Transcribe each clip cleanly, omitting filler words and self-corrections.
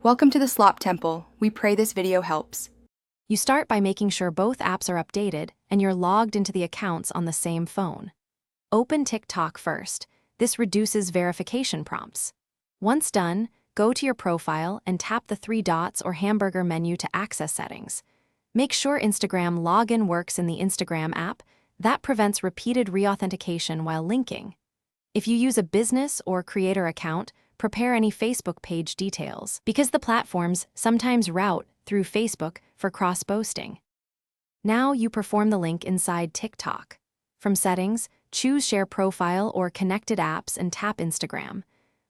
Welcome to the Slop Temple. We pray this video helps. You start by making sure both apps are updated and you're logged into the accounts on the same phone. Open TikTok first. This reduces verification prompts. Once done, go to your profile and tap the three dots or hamburger menu to access settings. Make sure Instagram login works in the Instagram app. That prevents repeated reauthentication while linking. If you use a business or creator account, prepare any Facebook page details, because the platforms sometimes route through Facebook for cross-posting. Now you perform the link inside TikTok. From Settings, choose Share Profile or Connected Apps and tap Instagram.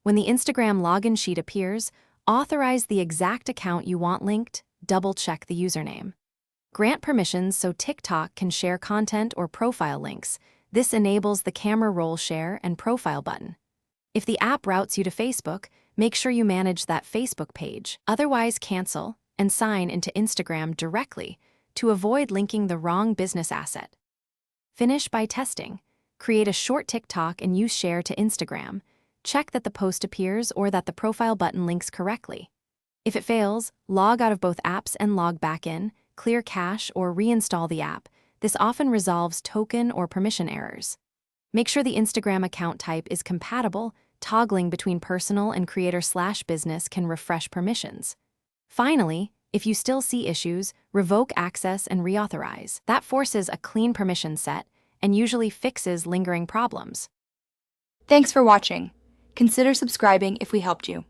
When the Instagram login sheet appears, authorize the exact account you want linked, double-check the username. Grant permissions so TikTok can share content or profile links. This enables the camera roll share and profile button. If the app routes you to Facebook, make sure you manage that Facebook page. Otherwise, cancel and sign into Instagram directly to avoid linking the wrong business asset. Finish by testing. Create a short TikTok and use Share to Instagram. Check that the post appears or that the profile button links correctly. If it fails, log out of both apps and log back in, clear cache, or reinstall the app. This often resolves token or permission errors. Make sure the Instagram account type is compatible. Toggling between personal and creator/business can refresh permissions. Finally, if you still see issues, revoke access and reauthorize. That forces a clean permission set and usually fixes lingering problems. Thanks for watching. Consider subscribing if we helped you.